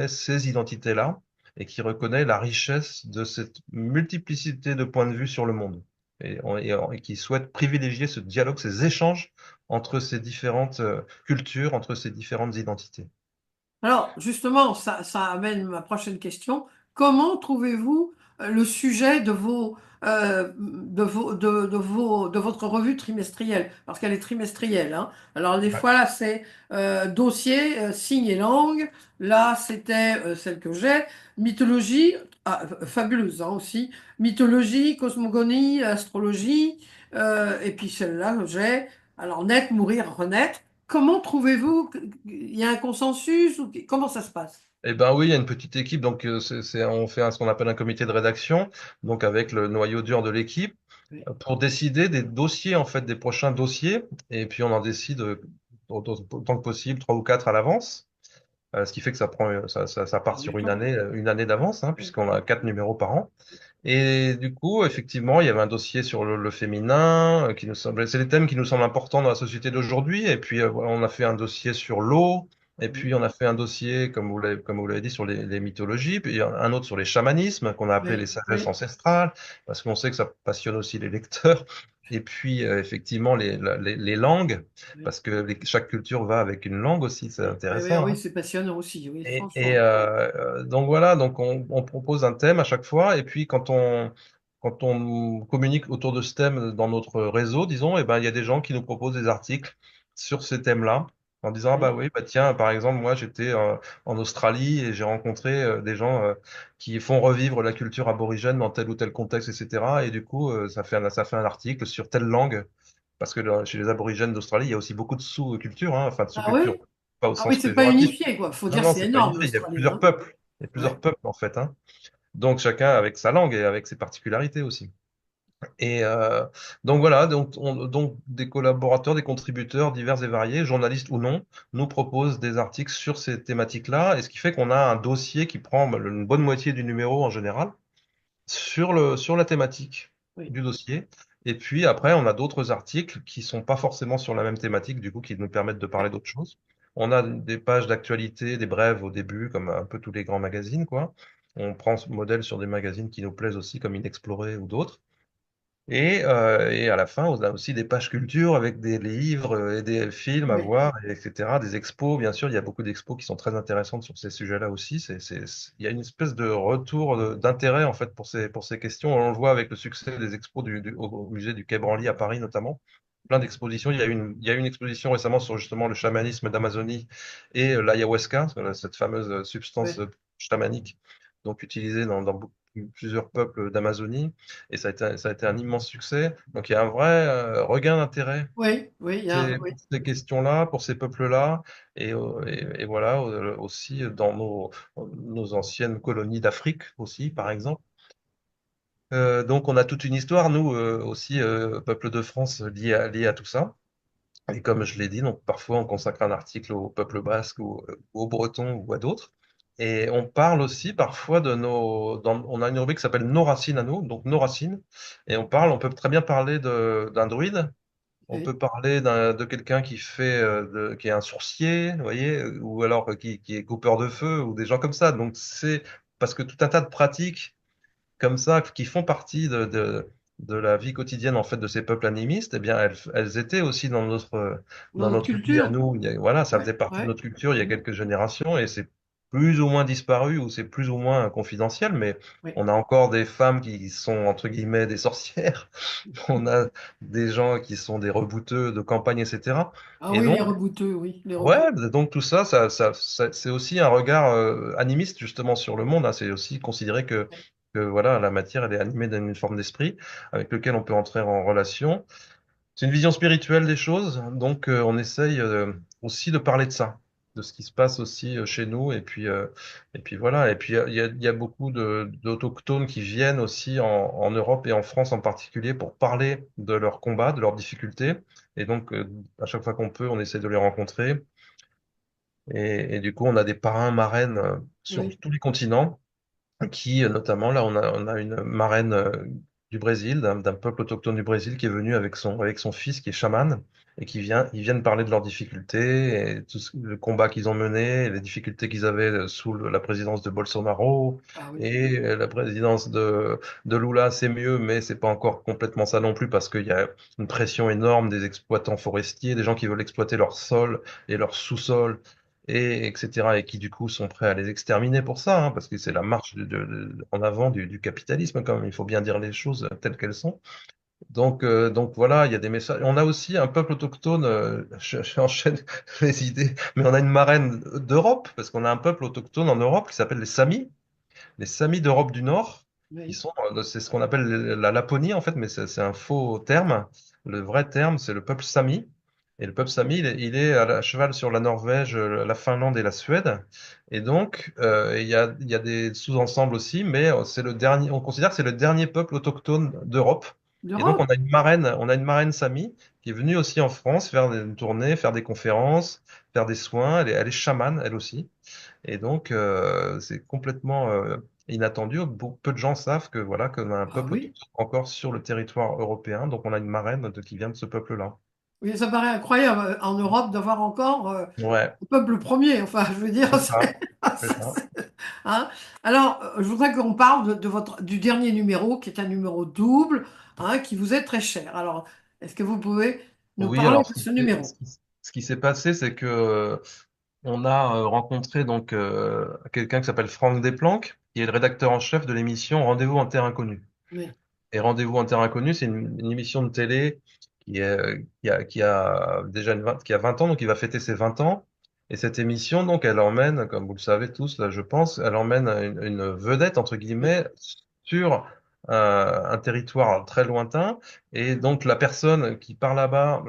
ces identités-là et qui reconnaît la richesse de cette multiplicité de points de vue sur le monde. Et qui souhaite privilégier ce dialogue, ces échanges entre ces différentes cultures, entre ces différentes identités. Alors, justement, ça amène ma prochaine question. Comment trouvez-vous le sujet de votre revue trimestrielle? Parce qu'elle est trimestrielle, hein. Alors, des fois, là, c'est dossier, signes et langue. Là, c'était celle que j'ai. Mythologie, fabuleuse, hein, aussi. Mythologie, cosmogonie, astrologie. Et puis celle-là que j'ai. Alors, naître, mourir, renaître. Comment trouvez-vous qu'il y a un consensus ou comment ça se passe? Eh ben oui, il y a une petite équipe, donc on fait ce qu'on appelle un comité de rédaction, donc avec le noyau dur de l'équipe, Oui, pour décider des dossiers, en fait, des prochains dossiers, et puis on en décide autant que possible, trois ou quatre à l'avance, ce qui fait que ça part du sur temps. une année d'avance, hein, Oui, puisqu'on a quatre numéros par an. Et du coup, effectivement, il y avait un dossier sur le féminin, qui nous semblait, c'est les thèmes qui nous semblent importants dans la société d'aujourd'hui, et puis on a fait un dossier sur l'eau. Et puis, on a fait un dossier, comme vous l'avez dit, sur les mythologies, puis un autre sur les chamanismes, qu'on a appelé les Oui, sagesses oui, ancestrales, parce qu'on sait que ça passionne aussi les lecteurs. Et puis, effectivement, les langues, oui, parce que chaque culture va avec une langue aussi, c'est oui, oui, oui, intéressant, oui, hein. c'est passionnant aussi, oui, Et franchement. donc voilà, donc on propose un thème à chaque fois, et puis quand on communique autour de ce thème dans notre réseau, disons, et ben il y a des gens qui nous proposent des articles sur ces thèmes-là, en disant ah bah Oui. oui, bah tiens, par exemple moi j'étais en Australie et j'ai rencontré des gens qui font revivre la culture aborigène dans tel ou tel contexte, etc. Et du coup ça fait un article sur telle langue. Parce que chez les aborigènes d'Australie, il y a aussi beaucoup de sous-cultures, hein, enfin de Ah sous-cultures, oui? pas au Ah oui, sens c'est pas péjoratif. unifié, quoi. Faut Non, dire que non, c'est c'est pas énorme, unifié. Il y a l'Australie, plusieurs hein. peuples. Il y a plusieurs Ouais. peuples, en fait, hein. Donc, chacun avec sa langue et avec ses particularités aussi. Et donc, voilà. Donc, des collaborateurs, des contributeurs divers et variés, journalistes ou non, nous proposent des articles sur ces thématiques-là. Et ce qui fait qu'on a un dossier qui prend une bonne moitié du numéro en général sur la thématique Oui. du dossier. Et puis après, on a d'autres articles qui sont pas forcément sur la même thématique, du coup, qui nous permettent de parler Oui. d'autres choses. On a des pages d'actualité, des brèves au début, comme un peu tous les grands magazines, quoi. On prend ce modèle sur des magazines qui nous plaisent aussi, comme Inexploré ou d'autres. Et à la fin, on a aussi des pages culture avec des livres et des films à Oui. voir, etc. Des expos, bien sûr, il y a beaucoup d'expos qui sont très intéressantes sur ces sujets-là aussi. Il y a une espèce de retour d'intérêt en fait pour ces questions. On le voit avec le succès des expos au musée du Quai Branly à Paris notamment. Plein d'expositions. Il y a eu une exposition récemment sur justement le chamanisme d'Amazonie et l'ayahuasca, cette fameuse substance Oui. chamanique donc utilisée plusieurs peuples d'Amazonie. Et ça a été un immense succès. Donc il y a un vrai regain d'intérêt Oui. Oui. Oui. pour ces questions-là, pour ces peuples-là, et voilà, aussi dans nos anciennes colonies d'Afrique aussi, par exemple. Donc on a toute une histoire, nous aussi, peuple de France, liée à tout ça. Et comme je l'ai dit, donc parfois on consacre un article au peuple basque ou aux Bretons ou à d'autres. Et on parle aussi parfois on a une rubrique qui s'appelle Nos racines à nous, donc Nos racines. Et on peut très bien parler d'un druide, on Oui. peut parler de quelqu'un qui est un sourcier, vous voyez, ou alors qui est coupeur de feu, ou des gens comme ça. Donc c'est parce que tout un tas de pratiques comme ça, qui font partie de la vie quotidienne en fait de ces peuples animistes, eh bien elles étaient aussi Dans dans notre notre vie à culture. nous. Voilà, ça Oui. faisait partie de Oui. notre culture il y a Oui. quelques générations et c'est plus ou moins disparu ou c'est plus ou moins confidentiel, mais Oui. on a encore des femmes qui sont entre guillemets des sorcières, on a des gens qui sont des rebouteux de campagne, etc. Ah Et oui, les donc rebouteux, oui, les rebouteux. ouais, donc tout ça, c'est aussi un regard animiste justement sur le monde, hein. C'est aussi considérer Oui. que voilà, la matière, elle est animée d'une forme d'esprit avec lequel on peut entrer en relation. C'est une vision spirituelle des choses, donc on essaye aussi de parler de ça, de ce qui se passe aussi chez nous, et puis voilà. Et puis il y a beaucoup d'autochtones qui viennent aussi en Europe et en France en particulier pour parler de leurs combats, de leurs difficultés. Et donc à chaque fois qu'on peut, on essaie de les rencontrer. Et du coup, on a des parrains, marraines sur Oui. tous les continents, qui, notamment, là, on a une marraine du Brésil, d'un peuple autochtone du Brésil, qui est venu avec son fils, qui est chaman, et ils viennent parler de leurs difficultés, et le combat qu'ils ont mené, et les difficultés qu'ils avaient sous la présidence de Bolsonaro, Ah oui. et la présidence de Lula, c'est mieux, mais c'est pas encore complètement ça non plus, parce qu'il y a une pression énorme des exploitants forestiers, des gens qui veulent exploiter leur sol et leur sous-sol etc., et qui du coup sont prêts à les exterminer pour ça, hein, parce que c'est la Oui. marche en avant du capitalisme quand même, il faut bien dire les choses telles qu'elles sont. Donc voilà, il y a des messages. On a aussi un peuple autochtone, j'enchaîne les idées, mais on a une marraine d'Europe, parce qu'on a un peuple autochtone en Europe qui s'appelle les Samis d'Europe du Nord, Oui. c'est ce qu'on appelle la Laponie en fait, mais c'est un faux terme. Le vrai terme, c'est le peuple Sami. Et le peuple Sami, il est à cheval sur la Norvège, la Finlande et la Suède. Et donc, il y a des sous-ensembles aussi, mais c'est le dernier, on considère que c'est le dernier peuple autochtone d'Europe. Et donc, D'Europe? on a une marraine Sami qui est venue aussi en France faire une tournée, faire des conférences, faire des soins. Elle est chamane, elle aussi. Et donc, c'est complètement inattendu. Peu de gens savent que voilà, qu'on a un Ah peuple oui. autochtone encore sur le territoire européen. Donc, on a une marraine qui vient de ce peuple-là. Oui, ça paraît incroyable en Europe d'avoir encore Ouais, le peuple premier. Enfin, je veux dire, c'est ça, c'est ça. hein. Alors, je voudrais qu'on parle du dernier numéro, qui est un numéro double, hein, qui vous est très cher. Alors, est-ce que vous pouvez nous Oui, parler alors de ce numéro? ce qui s'est passé, c'est que on a rencontré donc quelqu'un qui s'appelle Franck Desplanques, qui est le rédacteur en chef de l'émission Rendez-vous en Terre Inconnue. Oui, Et Rendez-vous en Terre Inconnue, c'est une émission de télé qui a déjà qui a 20 ans, donc il va fêter ses 20 ans. Et cette émission, donc, elle emmène, comme vous le savez tous, là, je pense, elle emmène une vedette, entre oui, guillemets, sur un territoire très lointain. Et donc, la personne qui part là-bas,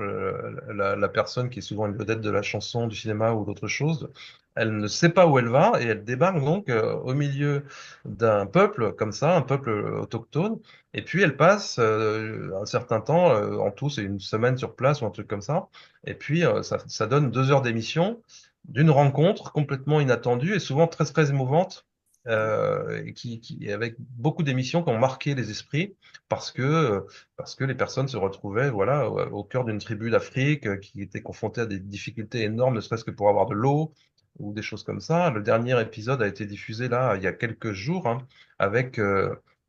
la personne qui est souvent une vedette de la chanson, du cinéma ou d'autre chose, elle ne sait pas où elle va et elle débarque donc au milieu d'un peuple comme ça, un peuple autochtone. Et puis elle passe un certain temps, en tout c'est une semaine sur place ou un truc comme ça. Et puis ça donne 2 heures d'émission d'une rencontre complètement inattendue et souvent très très émouvante, et avec beaucoup d'émissions qui ont marqué les esprits parce que les personnes se retrouvaient voilà au cœur d'une tribu d'Afrique qui était confrontée à des difficultés énormes, ne serait-ce que pour avoir de l'eau ou des choses comme ça. Le dernier épisode a été diffusé là il y a quelques jours, hein, avec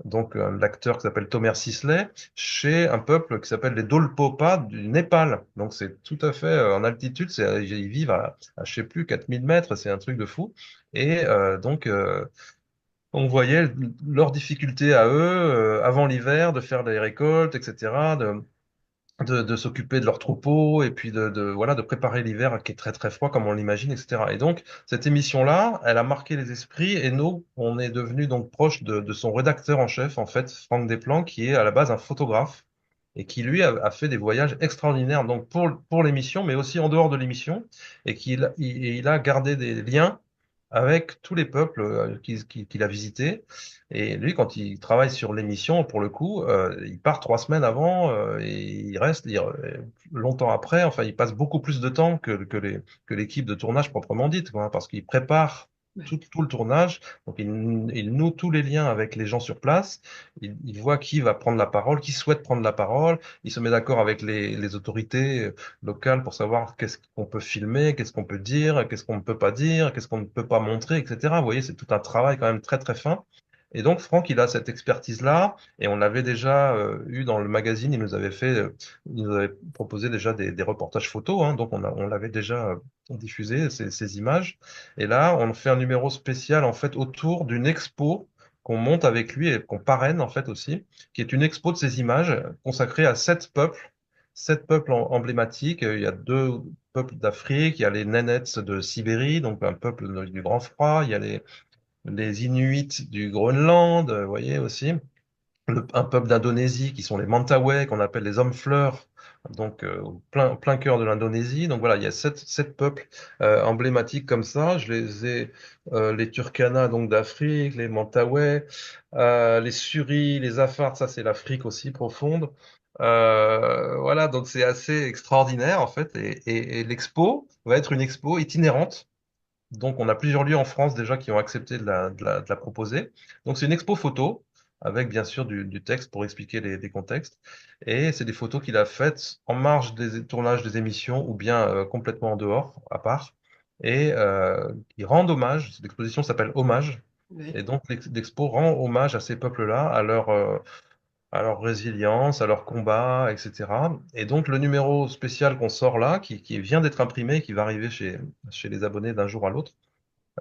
donc un acteur qui s'appelle Tomer Sisley, chez un peuple qui s'appelle les Dolpopa du Népal. Donc c'est tout à fait en altitude, ils vivent à je sais plus 4000 mètres, c'est un truc de fou. Et on voyait leurs difficultés à eux avant l'hiver de faire des récoltes, etc., de s'occuper de leurs troupeaux et puis voilà, de préparer l'hiver qui est très très froid comme on l'imagine, etc. Et donc, cette émission-là, elle a marqué les esprits et nous, on est devenus donc proches de son rédacteur en chef, en fait, Franck Desplan, qui est à la base un photographe et qui, lui, a fait des voyages extraordinaires donc pour l'émission, mais aussi en dehors de l'émission et il a gardé des liens avec tous les peuples qu'il a visités. Et lui, quand il travaille sur l'émission, pour le coup, il part 3 semaines avant et il reste longtemps après. Enfin, il passe beaucoup plus de temps que l'équipe de tournage proprement dite, quoi, parce qu'il prépare oui. tout le tournage. Donc, il noue tous les liens avec les gens sur place. Il voit qui va prendre la parole, qui souhaite prendre la parole. Il se met d'accord avec les autorités locales pour savoir qu'est-ce qu'on peut filmer, qu'est-ce qu'on peut dire, qu'est-ce qu'on ne peut pas dire, qu'est-ce qu'on ne peut pas montrer, etc. Vous voyez, c'est tout un travail quand même très, très fin. Et donc, Franck, il a cette expertise-là, et on l'avait déjà eu dans le magazine, il nous avait proposé déjà des reportages photos, hein, donc on l'avait déjà diffusé, ces images. Et là, on fait un numéro spécial, en fait, autour d'une expo qu'on monte avec lui et qu'on parraine, en fait, aussi, qui est une expo de ces images consacrée à 7 peuples emblématiques. Il y a 2 peuples d'Afrique, il y a les Nénètes de Sibérie, donc un peuple du grand froid, il y a les Inuits du Groenland, vous voyez aussi, un peuple d'Indonésie qui sont les Mentawai, qu'on appelle les hommes-fleurs, donc au plein cœur de l'Indonésie. Donc voilà, il y a 7 peuples emblématiques comme ça. Je les ai, les Turkana donc d'Afrique, les Mentawai, les Suri, les Afars, ça c'est l'Afrique aussi profonde. Voilà, donc c'est assez extraordinaire en fait. Et l'expo va être une expo itinérante, donc, on a plusieurs lieux en France déjà qui ont accepté de la proposer. Donc, c'est une expo photo avec bien sûr du texte pour expliquer les contextes. Et c'est des photos qu'il a faites en marge des tournages des émissions ou bien complètement en dehors, à part. Et qui rendent hommage. L'exposition s'appelle Hommage. Oui. Et donc, l'expo rend hommage à ces peuples-là, à leur résilience, à leur combat, etc. Et donc, le numéro spécial qu'on sort là, qui vient d'être imprimé, qui va arriver chez les abonnés d'un jour à l'autre,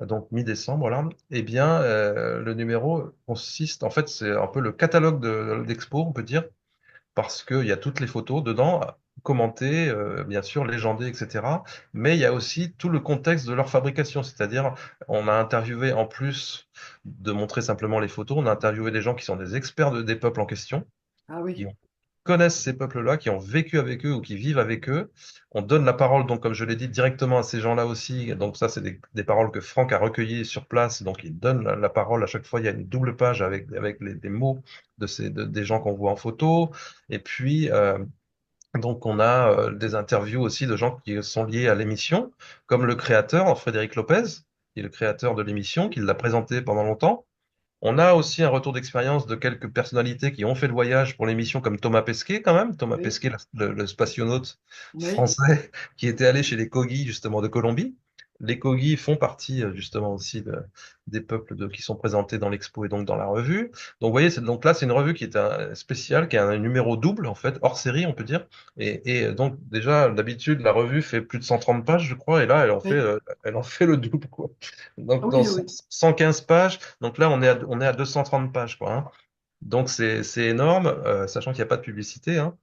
donc mi-décembre là, eh bien, le numéro consiste, en fait, c'est un peu le catalogue d'expo, on peut dire, parce qu'il y a toutes les photos dedans, commentées, bien sûr, légendées, etc. Mais il y a aussi tout le contexte de leur fabrication, c'est-à-dire, on a interviewé, en plus de montrer simplement les photos, on a interviewé des gens qui sont des experts des peuples en question, Ah qui oui. connaissent ces peuples-là, qui ont vécu avec eux ou qui vivent avec eux. On donne la parole, donc, comme je l'ai dit, directement à ces gens-là aussi. Donc, ça, c'est des paroles que Franck a recueillies sur place. Donc, il donne la parole à chaque fois. Il y a une double page avec des mots des gens qu'on voit en photo. Et puis, donc, on a des interviews aussi de gens qui sont liés à l'émission, comme le créateur, Frédéric Lopez, qui est le créateur de l'émission, qui l'a présenté pendant longtemps. On a aussi un retour d'expérience de quelques personnalités qui ont fait le voyage pour l'émission, comme Thomas Pesquet quand même. Thomas Oui, Pesquet, le spationaute oui, français, qui était allé chez les Kogi justement de Colombie. Les Kogi font partie justement aussi des peuples qui sont présentés dans l'expo et donc dans la revue. Donc vous voyez, donc là c'est une revue qui est spéciale, qui a un numéro double en fait, hors série on peut dire. Et donc déjà d'habitude la revue fait plus de 130 pages je crois, et là oui, elle en fait le double quoi. Donc dans oui, oui. 115 pages, donc là on est à 230 pages quoi, hein. Donc c'est énorme, sachant qu'il n'y a pas de publicité, hein.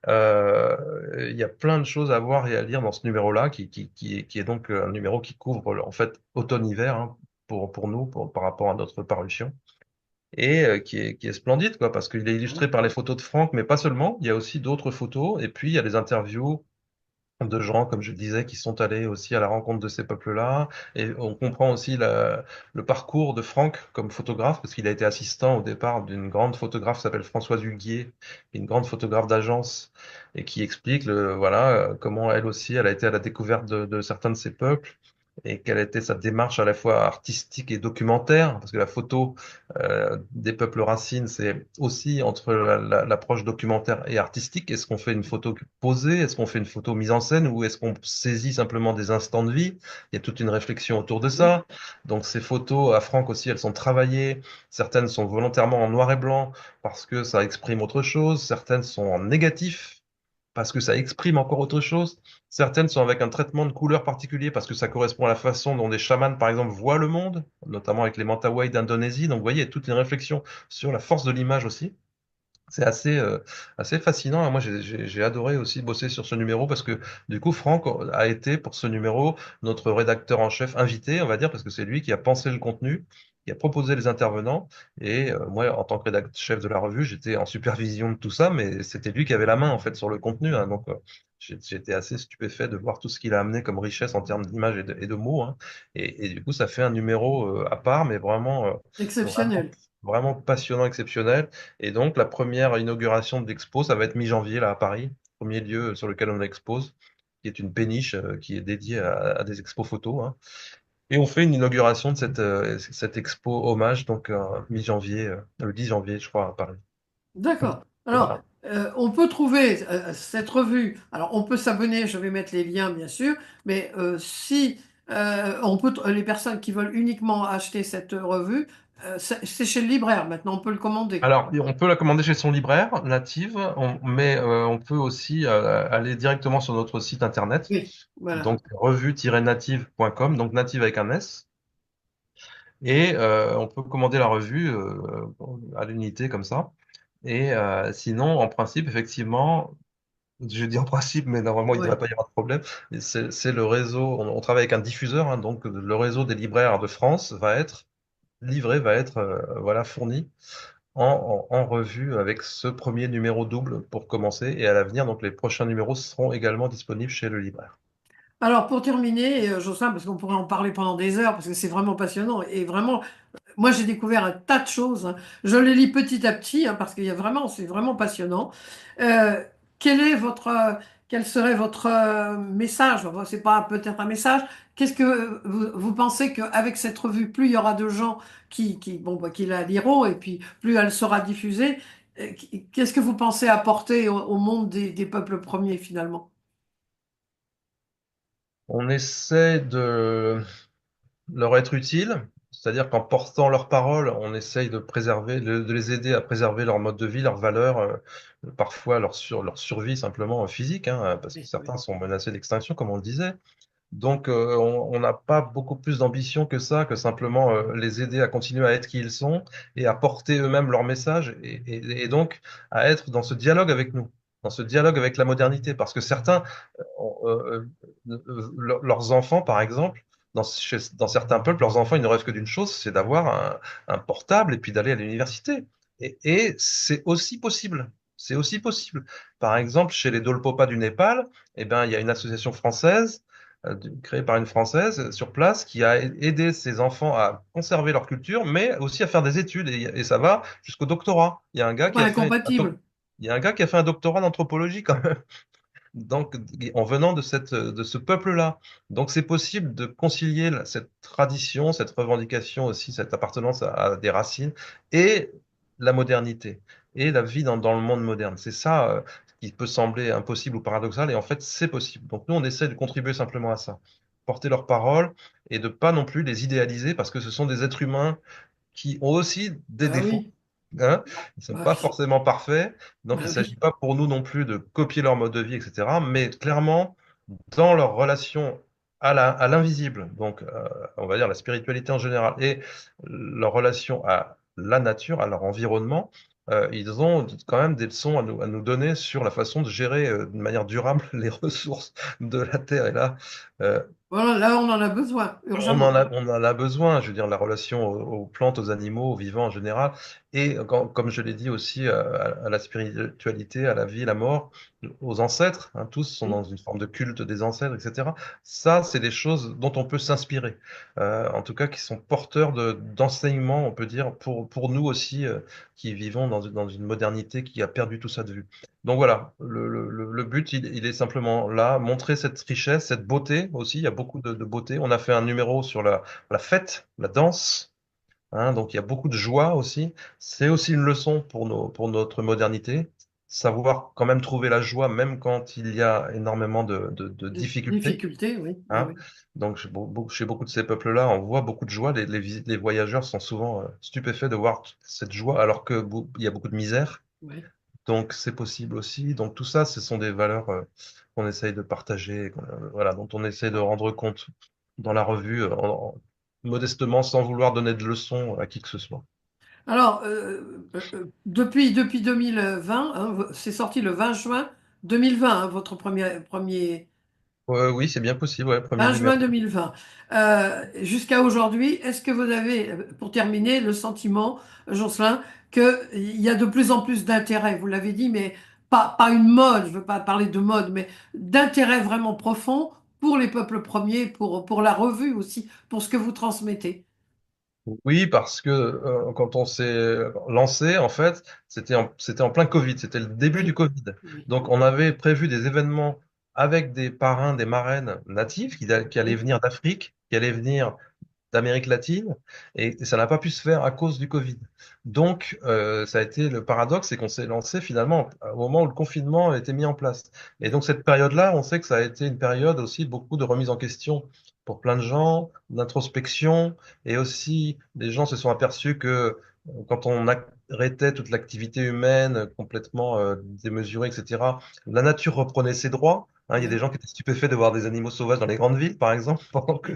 Il y a plein de choses à voir et à lire dans ce numéro-là, qui est donc un numéro qui couvre en fait automne-hiver, hein, pour nous, par rapport à notre parution, et qui est splendide, quoi, parce qu'il est illustré par les photos de Franck, mais pas seulement, il y a aussi d'autres photos, et puis il y a des interviews de gens, comme je disais, qui sont allés aussi à la rencontre de ces peuples-là. Et on comprend aussi le parcours de Franck comme photographe, parce qu'il a été assistant au départ d'une grande photographe qui s'appelle Françoise Huguier, une grande photographe d'agence, et qui explique voilà, comment elle aussi, elle a été à la découverte de certains de ces peuples. Et quelle était sa démarche à la fois artistique et documentaire, parce que la photo des peuples racines, c'est aussi entre l'approche documentaire et artistique. Est-ce qu'on fait une photo posée? Est-ce qu'on fait une photo mise en scène? Ou est-ce qu'on saisit simplement des instants de vie? Il y a toute une réflexion autour de Oui. ça. Donc ces photos, à Franck aussi, elles sont travaillées. Certaines sont volontairement en noir et blanc parce que ça exprime autre chose. Certaines sont en négatif parce que ça exprime encore autre chose. Certaines sont avec un traitement de couleur particulier parce que ça correspond à la façon dont des chamans, par exemple, voient le monde, notamment avec les Mentawai d'Indonésie. Donc, vous voyez, il y a toute une réflexion sur la force de l'image aussi. C'est assez fascinant. Moi, j'ai adoré aussi bosser sur ce numéro parce que, du coup, Franck a été, pour ce numéro, notre rédacteur en chef invité, on va dire, parce que c'est lui qui a pensé le contenu, qui a proposé les intervenants. Et moi, en tant que rédacteur chef de la revue, j'étais en supervision de tout ça, mais c'était lui qui avait la main, en fait, sur le contenu, hein. Donc, j'étais assez stupéfait de voir tout ce qu'il a amené comme richesse en termes d'images et de mots, hein. Et du coup, ça fait un numéro à part, mais vraiment, Exceptionnel. vraiment passionnant, exceptionnel. Et donc, la première inauguration de l'expo, ça va être mi-janvier, là, à Paris, premier lieu sur lequel on expose, qui est une péniche qui est dédiée à des expos photos, hein. Et on fait une inauguration de cette expo hommage, donc mi-janvier, le 10 janvier, je crois, à Paris. D'accord. Alors, Voilà. on peut trouver cette revue. Alors, on peut s'abonner. Je vais mettre les liens, bien sûr. Mais si les personnes qui veulent uniquement acheter cette revue, c'est chez le libraire. Maintenant, on peut le commander. Alors, on peut la commander chez son libraire, Native, mais on peut aussi aller directement sur notre site internet, Oui, voilà. donc revue-native.com, donc native avec un S. Et on peut commander la revue à l'unité comme ça. Et sinon, en principe, effectivement, je dis en principe, mais normalement, il ne devrait Ouais. pas y avoir de problème. Et c'est le réseau, on travaille avec un diffuseur, hein, donc le réseau des libraires de France va être livré, va être voilà, fourni en revue avec ce premier numéro double pour commencer. Et à l'avenir, donc les prochains numéros seront également disponibles chez le libraire. Alors, pour terminer, Jocelyn, parce qu'on pourrait en parler pendant des heures, parce que c'est vraiment passionnant, et vraiment, moi, j'ai découvert un tas de choses, hein. Je les lis petit à petit, hein, parce qu'il y a vraiment, c'est vraiment passionnant. Euh, quel est quel serait votre message? Enfin, c'est pas peut-être un message. Qu'est-ce que vous pensez qu'avec cette revue, plus il y aura de gens bon, bah, qui la liront, et puis plus elle sera diffusée, qu'est-ce que vous pensez apporter au monde des peuples premiers, finalement? On essaie de leur être utile, c'est-à-dire qu'en portant leurs paroles, on essaye de préserver, de les aider à préserver leur mode de vie, leurs valeurs, parfois leur survie simplement physique, hein, parce que Oui, certains oui. sont menacés d'extinction, comme on le disait. Donc, on n'a pas beaucoup plus d'ambition que ça, que simplement les aider à continuer à être qui ils sont et à porter eux-mêmes leur message et donc à être dans ce dialogue avec nous, dans ce dialogue avec la modernité. Parce que certains, leurs enfants, par exemple, dans certains peuples, leurs enfants, ils ne rêvent que d'une chose, c'est d'avoir un portable et puis d'aller à l'université. Et c'est aussi possible. C'est aussi possible. Par exemple, chez les Dolpopas du Népal, eh ben, il y a une association française créée par une Française sur place qui a aidé ses enfants à conserver leur culture, mais aussi à faire des études. Et ça va jusqu'au doctorat. Il y a un gars C'est pas qui a fait incompatible. il y a un gars qui a fait un doctorat d'anthropologie quand même. donc, en venant de ce peuple-là. Donc c'est possible de concilier cette tradition, cette revendication aussi, cette appartenance à des racines et la modernité et la vie dans le monde moderne. C'est ça qui peut sembler impossible ou paradoxal et en fait c'est possible. Donc nous on essaie de contribuer simplement à ça, porter leurs paroles et de pas non plus les idéaliser parce que ce sont des êtres humains qui ont aussi des Ben défauts. oui, Hein, ils ne sont ben pas oui, forcément parfaits, donc il ne ben s'agit oui. pas pour nous non plus de copier leur mode de vie, etc. Mais clairement, dans leur relation à l'invisible, donc on va dire la spiritualité en général, et leur relation à la nature, à leur environnement, ils ont quand même des leçons à nous donner sur la façon de gérer de manière durable les ressources de la Terre. Et là, euh, Voilà, là, on en a besoin, urgemment. on en a besoin, je veux dire, la relation aux plantes, aux animaux, aux vivants en général, et comme je l'ai dit aussi, à la spiritualité, à la vie, la mort, aux ancêtres, hein, tous sont dans une forme de culte des ancêtres, etc. Ça, c'est des choses dont on peut s'inspirer, en tout cas qui sont porteurs d'enseignements, on peut dire, pour nous aussi, qui vivons dans une modernité qui a perdu tout ça de vue. Donc voilà, le but, il est simplement là, montrer cette richesse, cette beauté aussi. Il y a beaucoup de beauté. On a fait un numéro sur la fête, la danse, hein, donc il y a beaucoup de joie aussi. C'est aussi une leçon pour notre modernité, savoir quand même trouver la joie, même quand il y a énormément de Des difficultés. difficultés, oui, oui, Hein. oui. Donc chez beaucoup de ces peuples-là, on voit beaucoup de joie. Les voyageurs sont souvent stupéfaits de voir cette joie, alors il y a beaucoup de misère. Oui. Donc, c'est possible aussi. Donc, tout ça, ce sont des valeurs qu'on essaye de partager, voilà, dont on essaye de rendre compte dans la revue, modestement, sans vouloir donner de leçons à qui que ce soit. Alors, depuis 2020, hein, c'est sorti le 20 juin 2020, hein, votre premier Oui, c'est bien possible, ouais, premier 20 juin numéro. 2020. Jusqu'à aujourd'hui, est-ce que vous avez, pour terminer, le sentiment, Jocelyn, qu'il y a de plus en plus d'intérêt, vous l'avez dit, mais pas une mode, je ne veux pas parler de mode, mais d'intérêt vraiment profond pour les peuples premiers, pour la revue aussi, pour ce que vous transmettez. Oui, parce que quand on s'est lancé, en fait, c'était en plein Covid, c'était le début du Oui, Covid. oui, Donc, on avait prévu des événements avec des parrains, des marraines natifs qui allaient oui, venir d'Afrique, qui allaient venir d'Amérique latine, et ça n'a pas pu se faire à cause du Covid. Donc, ça a été le paradoxe, c'est qu'on s'est lancé finalement au moment où le confinement a été mis en place. Et oui, donc, cette période-là, on sait que ça a été une période aussi beaucoup de remise en question pour plein de gens, d'introspection, et aussi les gens se sont aperçus que quand on arrêtait toute l'activité humaine complètement démesurée, etc., la nature reprenait ses droits. Hein, il y a des oui, gens qui étaient stupéfaits de voir des animaux sauvages dans les grandes villes, par exemple, pendant que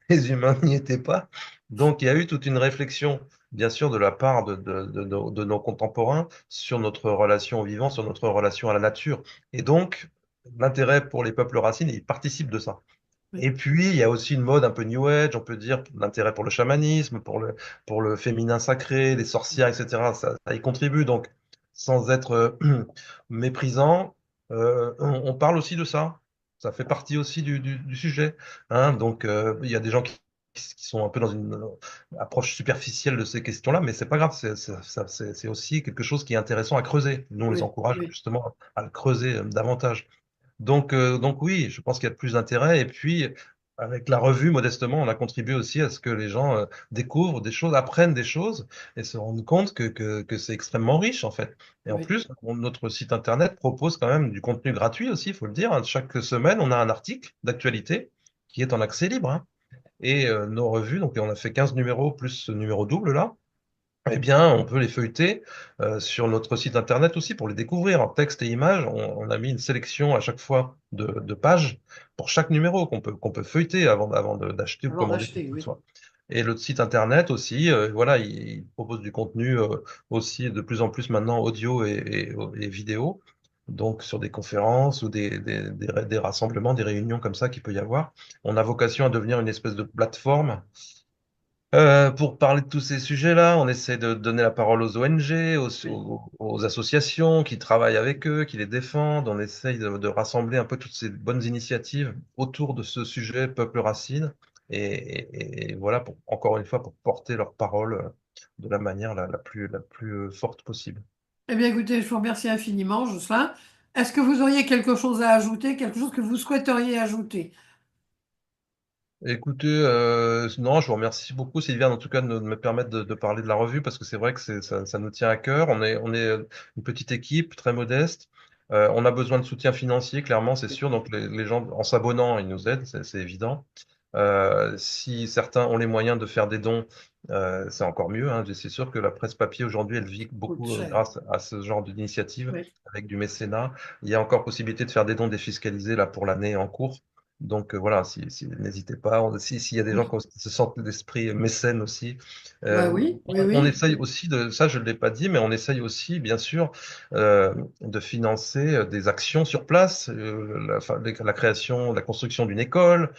les humains n'y étaient pas. Donc, il y a eu toute une réflexion, bien sûr, de la part de nos contemporains sur notre relation au vivant, sur notre relation à la nature. Et donc, l'intérêt pour les peuples racines, il participe de ça. oui, Et puis, il y a aussi une mode un peu New Age, on peut dire, l'intérêt pour le chamanisme, pour le féminin sacré, les sorcières, etc. Ça y contribue. Donc, sans être méprisant, on parle aussi de ça. Ça fait partie aussi du sujet. Hein. Donc, il y a des gens qui sont un peu dans une approche superficielle de ces questions-là, mais c'est pas grave. C'est aussi quelque chose qui est intéressant à creuser. Nous, on les oui, encourage oui, justement à le creuser davantage. Donc oui, je pense qu'il y a plus d'intérêt. Et puis, avec la revue, modestement, on a contribué aussi à ce que les gens découvrent des choses, apprennent des choses et se rendent compte que c'est extrêmement riche, en fait. Et en oui. plus, notre site Internet propose quand même du contenu gratuit aussi, il faut le dire. Hein. Chaque semaine, on a un article d'actualité qui est en accès libre. Hein. Et nos revues, donc on a fait 15 numéros plus ce numéro double là. Eh bien, on peut les feuilleter sur notre site internet aussi pour les découvrir en texte et images. On a mis une sélection à chaque fois de pages pour chaque numéro qu'on peut feuilleter avant d'acheter ou Avant commander quoi d'acheter, que ce oui. soit. Et le site internet aussi, voilà, il propose du contenu aussi de plus en plus maintenant audio et vidéo. Donc sur des conférences ou des rassemblements, des réunions comme ça qu'il peut y avoir. On a vocation à devenir une espèce de plateforme pour parler de tous ces sujets-là, on essaie de donner la parole aux ONG, Oui. aux associations qui travaillent avec eux, qui les défendent. On essaye de rassembler un peu toutes ces bonnes initiatives autour de ce sujet peuple racine. Et voilà, encore une fois, pour porter leur parole de la manière la plus forte possible. Eh bien, écoutez, je vous remercie infiniment, Jocelyn. Est-ce que vous auriez quelque chose à ajouter, quelque chose que vous souhaiteriez ajouter? Écoutez, non, je vous remercie beaucoup, Sylviane, en tout cas, de me permettre de parler de la revue, parce que c'est vrai que ça nous tient à cœur. On est une petite équipe très modeste. On a besoin de soutien financier, clairement, c'est sûr. Donc, les gens, en s'abonnant, ils nous aident, c'est évident. Si certains ont les moyens de faire des dons, c'est encore mieux, hein. C'est sûr que la presse papier, aujourd'hui, elle vit Coûte beaucoup cher. grâce à ce genre d'initiative, Oui. avec du mécénat. Il y a encore possibilité de faire des dons défiscalisés, là, pour l'année en cours. Donc voilà, n'hésitez pas. S'il y a des gens Oui. qui se sentent d'esprit mécène aussi, Bah oui, oui, on oui. essaye aussi ça je ne l'ai pas dit, mais on essaye aussi, bien sûr, de financer des actions sur place, la création, la construction d'une école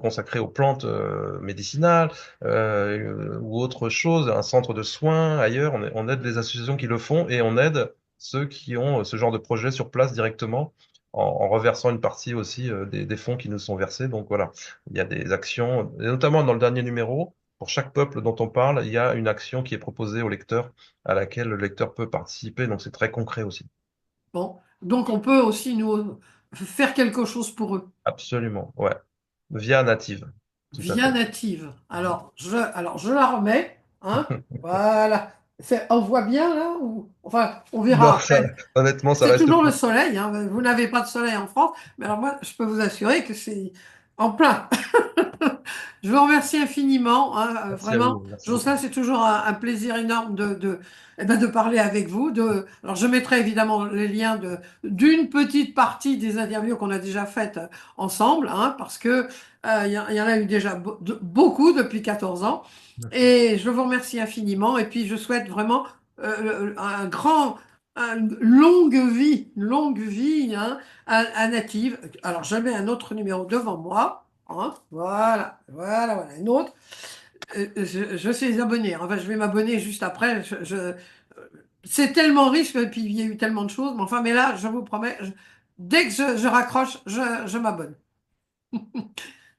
consacrée aux plantes médicinales ou autre chose, un centre de soins ailleurs. On aide les associations qui le font et on aide ceux qui ont ce genre de projet sur place directement en reversant une partie aussi des fonds qui nous sont versés. Donc voilà, il y a des actions, et notamment dans le dernier numéro, pour chaque peuple dont on parle, il y a une action qui est proposée au lecteur, à laquelle le lecteur peut participer. Donc c'est très concret aussi. Bon. Donc on peut aussi nous faire quelque chose pour eux. Absolument, ouais. Via Native, tout à Via fait. native. Alors je la remets, hein. Voilà. On voit bien là ou enfin on Non, verra après. honnêtement, ça C'est reste toujours le flou. soleil, hein. Vous n'avez pas de soleil en France, mais alors moi je peux vous assurer que c'est en plein. Je vous remercie infiniment, hein, Merci à vraiment. vous, merci beaucoup. Jocelyn, c'est toujours un plaisir énorme eh ben, de parler avec vous. Alors, je mettrai évidemment les liens d'une petite partie des interviews qu'on a déjà faites ensemble, hein, parce que il y en a eu déjà beaucoup depuis 14 ans. Et je vous remercie infiniment. Et puis, je souhaite vraiment longue vie, hein, à Native. Alors, je mets un autre numéro devant moi. Hein, voilà, une autre. Je suis abonné. Enfin, je vais m'abonner juste après. C'est tellement riche et puis il y a eu tellement de choses. Mais enfin, mais là, je vous promets, dès que je raccroche, je m'abonne.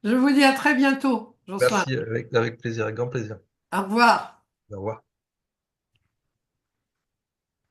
Je vous dis à très bientôt, Jocelyn. Merci, avec plaisir, avec grand plaisir. Au revoir. Au revoir.